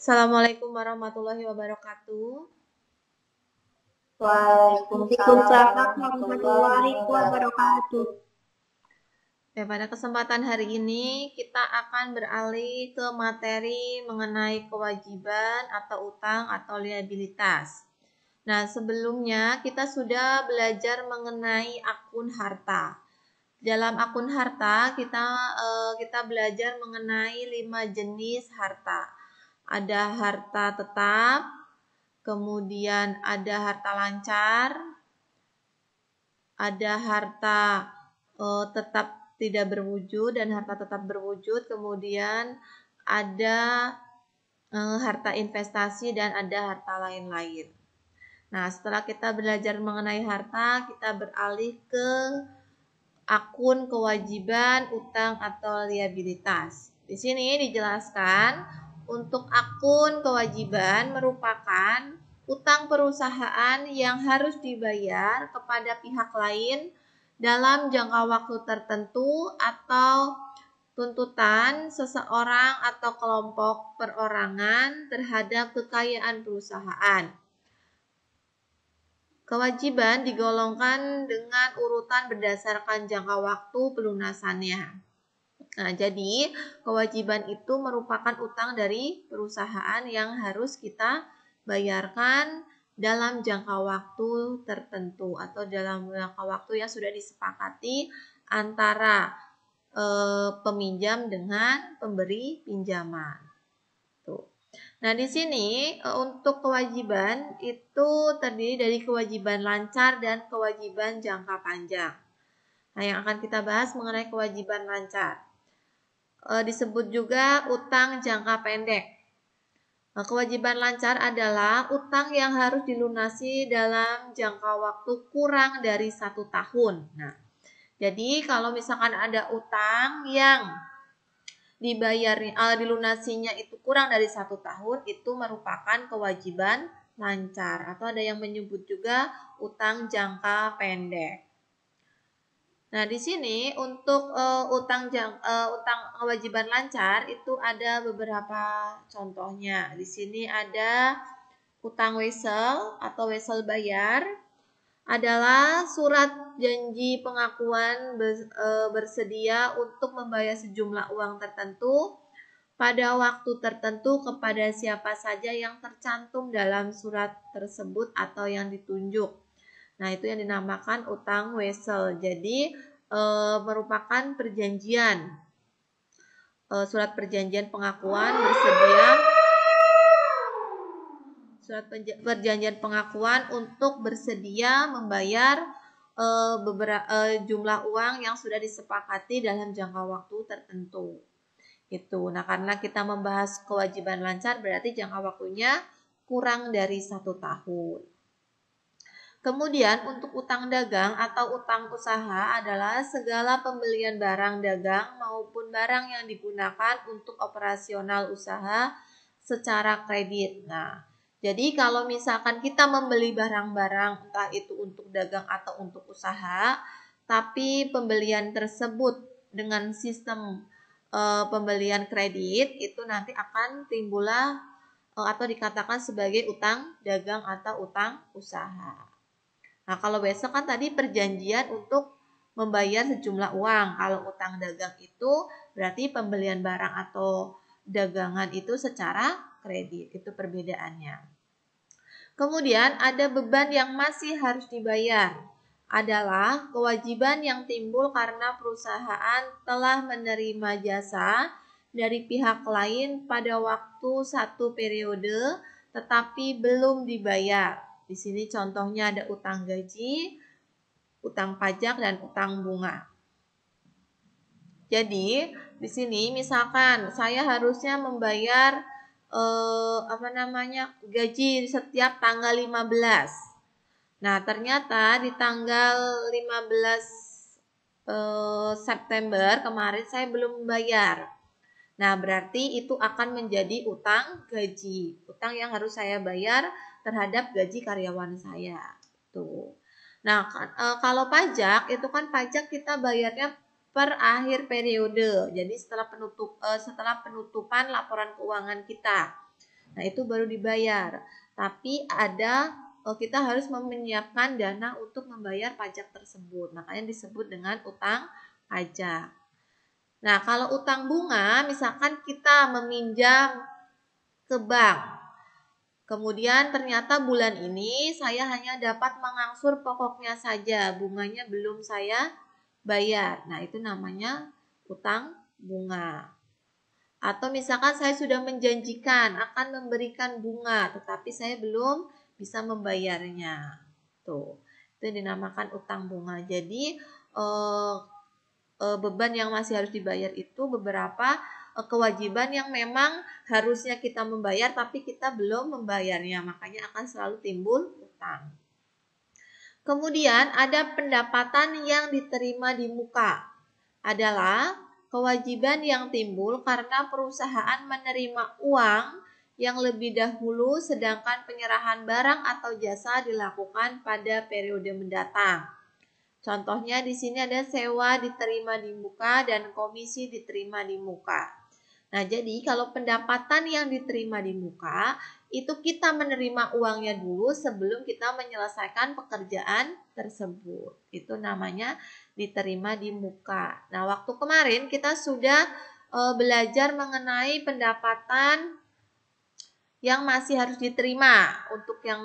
Assalamualaikum warahmatullahi wabarakatuh. Waalaikumsalam warahmatullahi wabarakatuh. Pada kesempatan hari ini kita akan beralih ke materi mengenai kewajiban atau utang atau liabilitas. Nah, sebelumnya kita sudah belajar mengenai akun harta. Dalam akun harta kita belajar mengenai 5 jenis harta. Ada harta tetap, kemudian ada harta lancar, ada harta tetap tidak berwujud dan harta tetap berwujud, kemudian ada harta investasi dan ada harta lain-lain. Nah, setelah kita belajar mengenai harta, kita beralih ke akun kewajiban, utang atau liabilitas. Di sini dijelaskan untuk akun kewajiban merupakan utang perusahaan yang harus dibayar kepada pihak lain dalam jangka waktu tertentu atau tuntutan seseorang atau kelompok perorangan terhadap kekayaan perusahaan. Kewajiban digolongkan dengan urutan berdasarkan jangka waktu pelunasannya. Nah, jadi kewajiban itu merupakan utang dari perusahaan yang harus kita bayarkan dalam jangka waktu tertentu atau dalam jangka waktu yang sudah disepakati antara peminjam dengan pemberi pinjaman. Tuh. Nah, di sini untuk kewajiban itu terdiri dari kewajiban lancar dan kewajiban jangka panjang. Nah, yang akan kita bahas mengenai kewajiban lancar. Disebut juga utang jangka pendek. Nah, kewajiban lancar adalah utang yang harus dilunasi dalam jangka waktu kurang dari 1 tahun. Nah, jadi kalau misalkan ada utang yang dilunasinya itu kurang dari 1 tahun, itu merupakan kewajiban lancar atau ada yang menyebut juga utang jangka pendek. Nah, di sini untuk utang kewajiban lancar itu ada beberapa contohnya. Di sini ada utang wesel atau wesel bayar, adalah surat janji pengakuan bersedia untuk membayar sejumlah uang tertentu pada waktu tertentu kepada siapa saja yang tercantum dalam surat tersebut atau yang ditunjuk. Nah, itu yang dinamakan utang wesel. Jadi merupakan perjanjian, surat perjanjian pengakuan bersedia, surat perjanjian pengakuan untuk bersedia membayar jumlah uang yang sudah disepakati dalam jangka waktu tertentu. Itu. Nah, karena kita membahas kewajiban lancar berarti jangka waktunya kurang dari 1 tahun. Kemudian untuk utang dagang atau utang usaha adalah segala pembelian barang dagang maupun barang yang digunakan untuk operasional usaha secara kredit. Nah, jadi kalau misalkan kita membeli barang-barang entah itu untuk dagang atau untuk usaha, tapi pembelian tersebut dengan sistem pembelian kredit, itu nanti akan timbullah atau dikatakan sebagai utang dagang atau utang usaha. Nah, kalau besok kan tadi perjanjian untuk membayar sejumlah uang. Kalau utang dagang itu berarti pembelian barang atau dagangan itu secara kredit. Itu perbedaannya. Kemudian ada beban yang masih harus dibayar. Adalah kewajiban yang timbul karena perusahaan telah menerima jasa dari pihak lain pada waktu 1 periode tetapi belum dibayar. Di sini contohnya ada utang gaji, utang pajak, dan utang bunga. Jadi, di sini misalkan saya harusnya membayar gaji setiap tanggal 15. Nah, ternyata di tanggal 15 September kemarin saya belum membayar. Nah, berarti itu akan menjadi utang gaji. Utang yang harus saya bayar terhadap gaji karyawan saya. Tuh. Nah, kalau pajak itu kan pajak kita bayarnya per akhir periode. Jadi setelah penutupan laporan keuangan kita. Nah, itu baru dibayar. Tapi kita harus menyiapkan dana untuk membayar pajak tersebut. Makanya disebut dengan utang pajak. Nah, kalau utang bunga, misalkan kita meminjam ke bank. Kemudian ternyata bulan ini saya hanya dapat mengangsur pokoknya saja, bunganya belum saya bayar. Nah, itu namanya utang bunga. Atau misalkan saya sudah menjanjikan akan memberikan bunga, tetapi saya belum bisa membayarnya. Tuh, itu dinamakan utang bunga. Jadi, beban yang masih harus dibayar itu beberapa kewajiban yang memang harusnya kita membayar tapi kita belum membayarnya, makanya akan selalu timbul utang. Kemudian ada pendapatan yang diterima di muka, adalah kewajiban yang timbul karena perusahaan menerima uang yang lebih dahulu sedangkan penyerahan barang atau jasa dilakukan pada periode mendatang. Contohnya di sini ada sewa diterima di muka dan komisi diterima di muka. Nah, jadi kalau pendapatan yang diterima di muka, itu kita menerima uangnya dulu sebelum kita menyelesaikan pekerjaan tersebut. Itu namanya diterima di muka. Nah, waktu kemarin kita sudah belajar mengenai pendapatan yang masih harus diterima untuk yang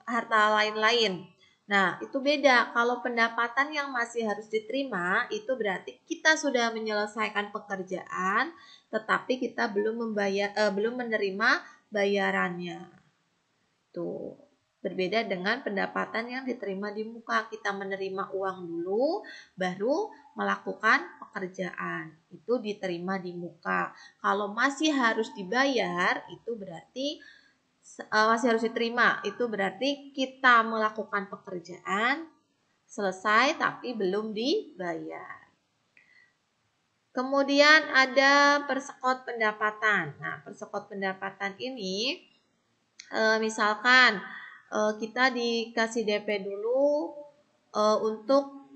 harta lain-lain. Nah, itu beda. Kalau pendapatan yang masih harus diterima, itu berarti kita sudah menyelesaikan pekerjaan, tetapi kita belum menerima bayarannya. Tuh, berbeda dengan pendapatan yang diterima di muka. Kita menerima uang dulu, baru melakukan pekerjaan. Itu diterima di muka. Kalau masih harus dibayar, itu berarti masih harus diterima. Itu berarti kita melakukan pekerjaan selesai tapi belum dibayar. Kemudian ada persekot pendapatan. Nah, persekot pendapatan ini misalkan kita dikasih DP dulu untuk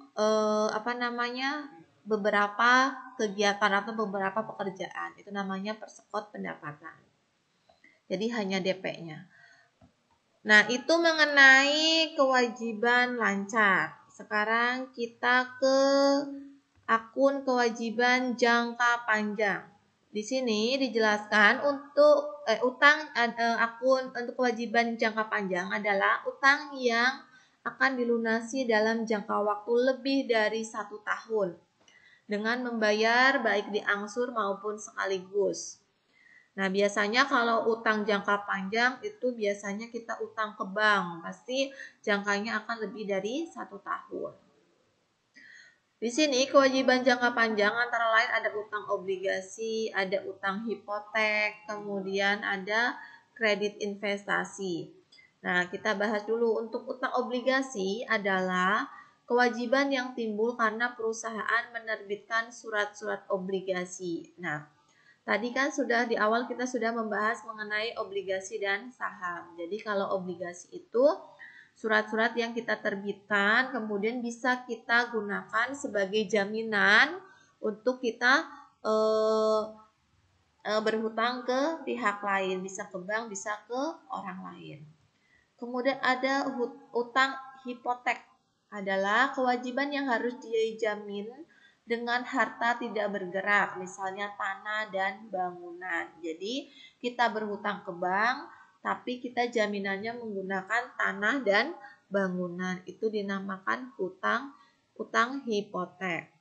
beberapa kegiatan atau beberapa pekerjaan. Itu namanya persekot pendapatan. Jadi hanya DP-nya. Nah, itu mengenai kewajiban lancar. Sekarang kita ke akun kewajiban jangka panjang. Di sini dijelaskan untuk akun untuk kewajiban jangka panjang adalah utang yang akan dilunasi dalam jangka waktu lebih dari 1 tahun dengan membayar baik diangsur maupun sekaligus. Nah, biasanya kalau utang jangka panjang itu biasanya kita utang ke bank, pasti jangkanya akan lebih dari 1 tahun. Di sini kewajiban jangka panjang antara lain ada utang obligasi, ada utang hipotek, kemudian ada kredit investasi. Nah, kita bahas dulu. Untuk utang obligasi adalah kewajiban yang timbul karena perusahaan menerbitkan surat-surat obligasi. Nah, tadi kan sudah di awal kita sudah membahas mengenai obligasi dan saham. Jadi kalau obligasi itu surat-surat yang kita terbitkan kemudian bisa kita gunakan sebagai jaminan untuk kita berhutang ke pihak lain, bisa ke bank, bisa ke orang lain. Kemudian ada utang hipotek, adalah kewajiban yang harus dijamin dengan harta tidak bergerak, misalnya tanah dan bangunan. Jadi kita berhutang ke bank, tapi kita jaminannya menggunakan tanah dan bangunan. Itu dinamakan utang hipotek.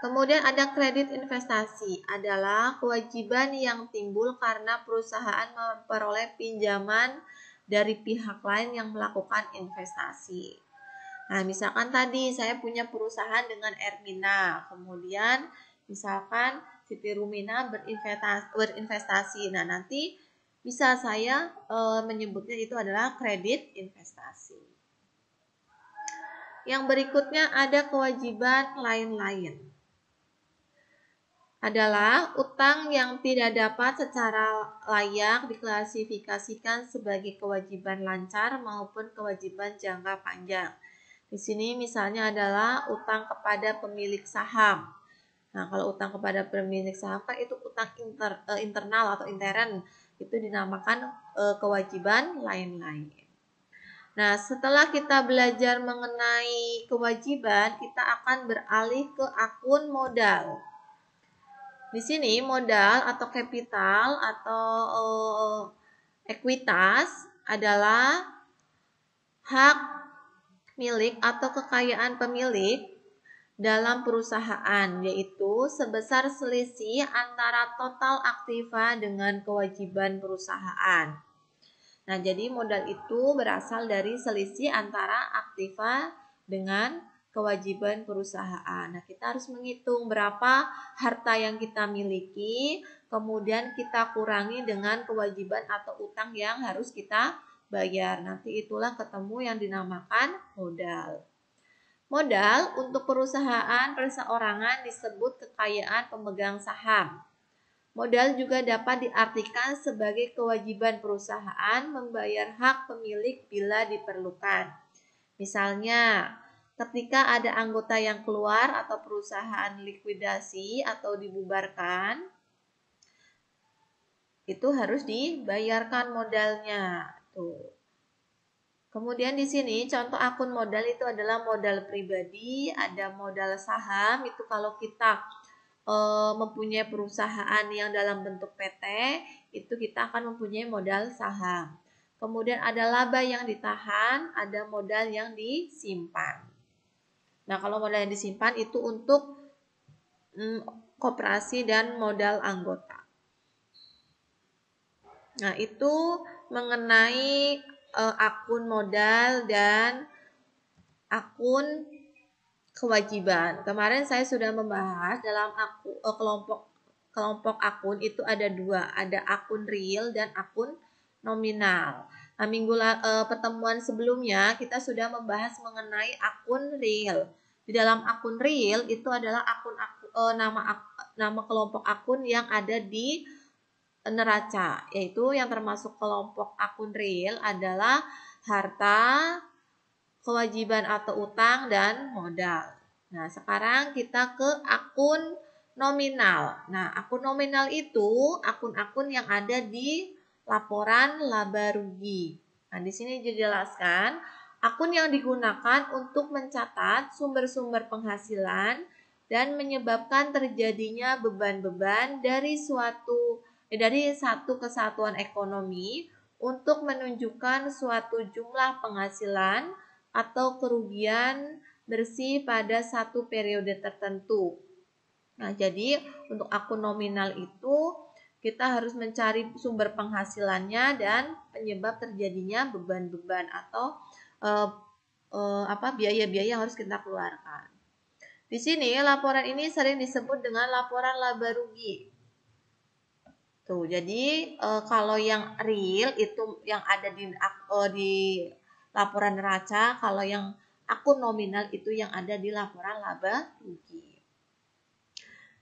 Kemudian ada kredit investasi, adalah kewajiban yang timbul karena perusahaan memperoleh pinjaman dari pihak lain yang melakukan investasi. Nah, misalkan tadi saya punya perusahaan dengan Ermina, kemudian misalkan Siti Rumina berinvestasi. Nah, nanti bisa saya menyebutnya itu adalah kredit investasi. Yang berikutnya ada kewajiban lain-lain. Adalah utang yang tidak dapat secara layak diklasifikasikan sebagai kewajiban lancar maupun kewajiban jangka panjang. Di sini misalnya adalah utang kepada pemilik saham. Nah, kalau utang kepada pemilik saham kan itu utang internal atau intern. Itu dinamakan kewajiban lain-lain. Nah, setelah kita belajar mengenai kewajiban, kita akan beralih ke akun modal. Di sini modal atau kapital atau ekuitas adalah hak milik atau kekayaan pemilik dalam perusahaan, yaitu sebesar selisih antara total aktiva dengan kewajiban perusahaan. Nah, jadi modal itu berasal dari selisih antara aktiva dengan kewajiban perusahaan. Nah, kita harus menghitung berapa harta yang kita miliki, kemudian kita kurangi dengan kewajiban atau utang yang harus kita bayar. Nanti itulah ketemu yang dinamakan modal. Modal untuk perusahaan perseorangan disebut kekayaan pemegang saham. Modal juga dapat diartikan sebagai kewajiban perusahaan membayar hak pemilik bila diperlukan. Misalnya, ketika ada anggota yang keluar atau perusahaan likuidasi atau dibubarkan, itu harus dibayarkan modalnya. Tuh. Kemudian di sini contoh akun modal itu adalah modal pribadi, ada modal saham, itu kalau kita mempunyai perusahaan yang dalam bentuk PT, itu kita akan mempunyai modal saham. Kemudian ada laba yang ditahan, ada modal yang disimpan. Nah, kalau modal yang disimpan itu untuk koperasi dan modal anggota. Nah, itu mengenai akun modal dan akun kewajiban. Kemarin saya sudah membahas dalam kelompok akun itu ada dua, ada akun real dan akun nominal. Nah, pertemuan sebelumnya kita sudah membahas mengenai akun real. Di dalam akun real itu adalah nama kelompok akun yang ada di neraca, yaitu yang termasuk kelompok akun real adalah harta, kewajiban atau utang, dan modal. Nah, sekarang kita ke akun nominal. Nah, akun nominal itu akun-akun yang ada di laporan laba rugi. Nah, di sini dijelaskan akun yang digunakan untuk mencatat sumber-sumber penghasilan dan menyebabkan terjadinya beban-beban dari satu kesatuan ekonomi untuk menunjukkan suatu jumlah penghasilan atau kerugian bersih pada satu periode tertentu. Nah, jadi untuk akun nominal itu kita harus mencari sumber penghasilannya dan penyebab terjadinya beban-beban atau biaya-biaya yang harus kita keluarkan. Di sini laporan ini sering disebut dengan laporan laba rugi. Tuh, jadi kalau yang real itu yang ada di laporan neraca, kalau yang akun nominal itu yang ada di laporan laba rugi.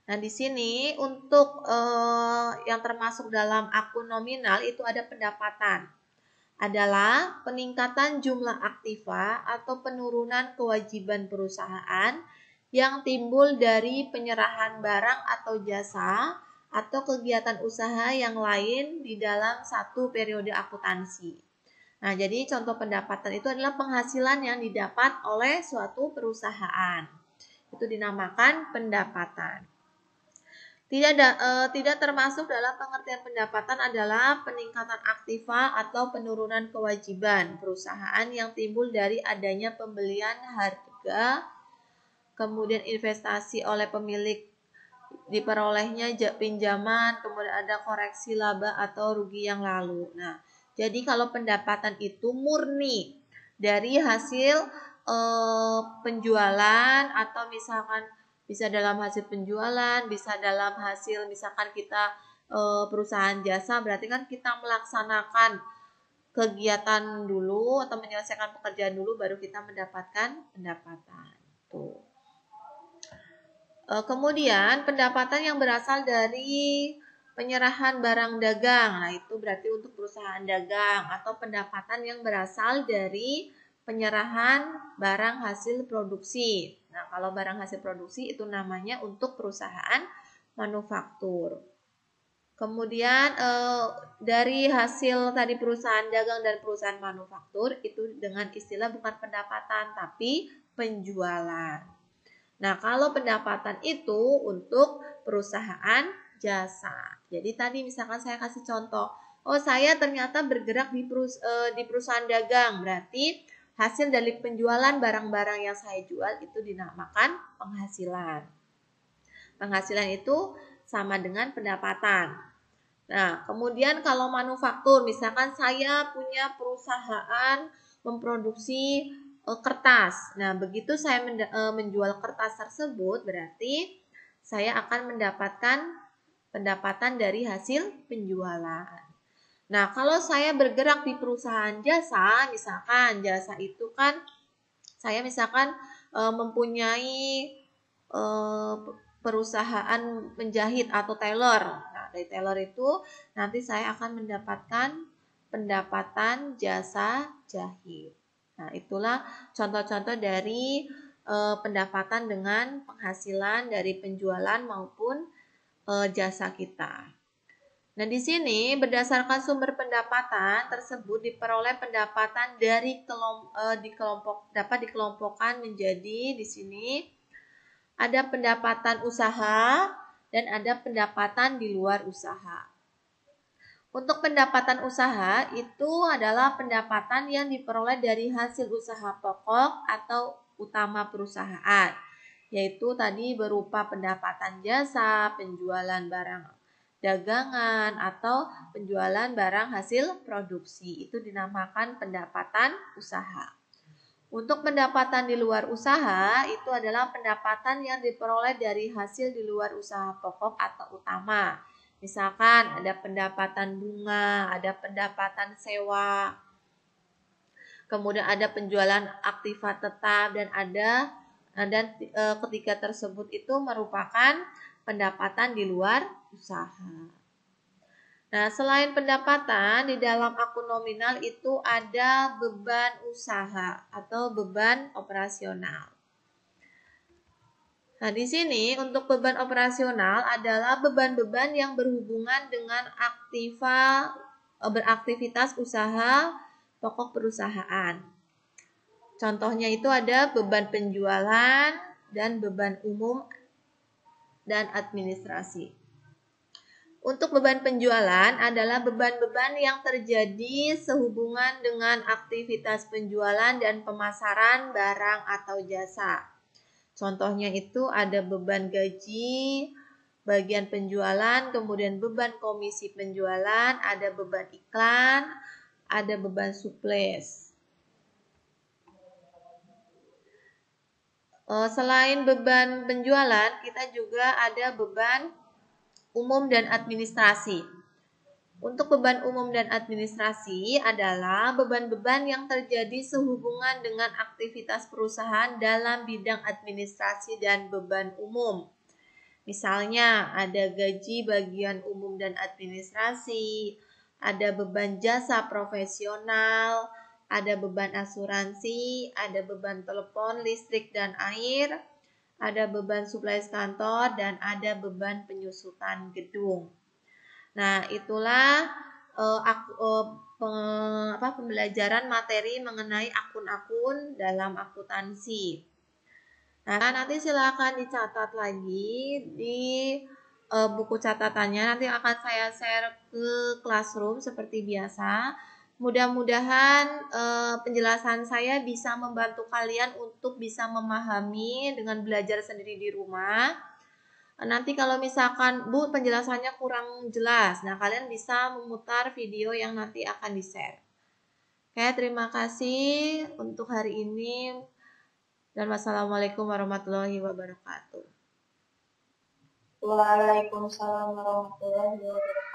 Nah, di sini untuk yang termasuk dalam akun nominal itu ada pendapatan. Adalah peningkatan jumlah aktiva atau penurunan kewajiban perusahaan yang timbul dari penyerahan barang atau jasa atau kegiatan usaha yang lain di dalam satu periode akuntansi. Nah, jadi contoh pendapatan itu adalah penghasilan yang didapat oleh suatu perusahaan. Itu dinamakan pendapatan. Tidak termasuk dalam pengertian pendapatan adalah peningkatan aktiva atau penurunan kewajiban perusahaan yang timbul dari adanya pembelian harga, kemudian investasi oleh pemilik, diperolehnya pinjaman, kemudian ada koreksi laba atau rugi yang lalu. Nah, jadi kalau pendapatan itu murni dari hasil penjualan atau misalkan bisa dalam hasil penjualan, bisa dalam hasil misalkan kita perusahaan jasa, berarti kan kita melaksanakan kegiatan dulu atau menyelesaikan pekerjaan dulu baru kita mendapatkan pendapatan. Tuh. Kemudian pendapatan yang berasal dari penyerahan barang dagang. Nah, itu berarti untuk perusahaan dagang, atau pendapatan yang berasal dari penyerahan barang hasil produksi. Nah, kalau barang hasil produksi itu namanya untuk perusahaan manufaktur. Kemudian dari hasil tadi perusahaan dagang dan perusahaan manufaktur itu dengan istilah bukan pendapatan tapi penjualan. Nah, kalau pendapatan itu untuk perusahaan jasa. Jadi tadi misalkan saya kasih contoh, oh saya ternyata bergerak di perusahaan dagang, berarti hasil dari penjualan barang-barang yang saya jual itu dinamakan penghasilan. Penghasilan itu sama dengan pendapatan. Nah, kemudian kalau manufaktur, misalkan saya punya perusahaan memproduksi kertas. Nah, begitu saya menjual kertas tersebut, berarti saya akan mendapatkan pendapatan dari hasil penjualan. Nah, kalau saya bergerak di perusahaan jasa, misalkan jasa itu kan saya misalkan mempunyai perusahaan menjahit atau tailor. Nah, dari tailor itu nanti saya akan mendapatkan pendapatan jasa jahit. Nah, itulah contoh-contoh dari pendapatan dengan penghasilan dari penjualan maupun jasa kita. Nah, di sini berdasarkan sumber pendapatan tersebut diperoleh pendapatan dari dapat dikelompokkan menjadi di sini ada pendapatan usaha dan ada pendapatan di luar usaha. Untuk pendapatan usaha itu adalah pendapatan yang diperoleh dari hasil usaha pokok atau utama perusahaan, yaitu tadi berupa pendapatan jasa, penjualan barang dagangan, atau penjualan barang hasil produksi. Itu dinamakan pendapatan usaha. Untuk pendapatan di luar usaha, itu adalah pendapatan yang diperoleh dari hasil di luar usaha pokok atau utama. Misalkan ada pendapatan bunga, ada pendapatan sewa, kemudian ada penjualan aktiva tetap, dan ketiga tersebut itu merupakan pendapatan di luar usaha. Nah, selain pendapatan, di dalam akun nominal itu ada beban usaha atau beban operasional. Nah, di sini untuk beban operasional adalah beban-beban yang berhubungan dengan beraktivitas usaha pokok perusahaan. Contohnya itu ada beban penjualan dan beban umum dan administrasi. Untuk beban penjualan adalah beban-beban yang terjadi sehubungan dengan aktivitas penjualan dan pemasaran barang atau jasa. Contohnya itu ada beban gaji, bagian penjualan, kemudian beban komisi penjualan, ada beban iklan, ada beban supplies. Selain beban penjualan, kita juga ada beban umum dan administrasi. Untuk beban umum dan administrasi adalah beban-beban yang terjadi sehubungan dengan aktivitas perusahaan dalam bidang administrasi dan beban umum. Misalnya ada gaji bagian umum dan administrasi, ada beban jasa profesional, ada beban asuransi, ada beban telepon, listrik, dan air, ada beban suplai kantor, dan ada beban penyusutan gedung. Nah, itulah pembelajaran materi mengenai akun-akun dalam akuntansi. Nah, nanti silakan dicatat lagi di buku catatannya. Nanti akan saya share ke Classroom seperti biasa. Mudah-mudahan penjelasan saya bisa membantu kalian untuk bisa memahami dengan belajar sendiri di rumah. Nanti kalau misalkan Bu penjelasannya kurang jelas, nah kalian bisa memutar video yang nanti akan di-share. Oke, terima kasih untuk hari ini dan wassalamualaikum warahmatullahi wabarakatuh. Waalaikumsalam warahmatullahi wabarakatuh.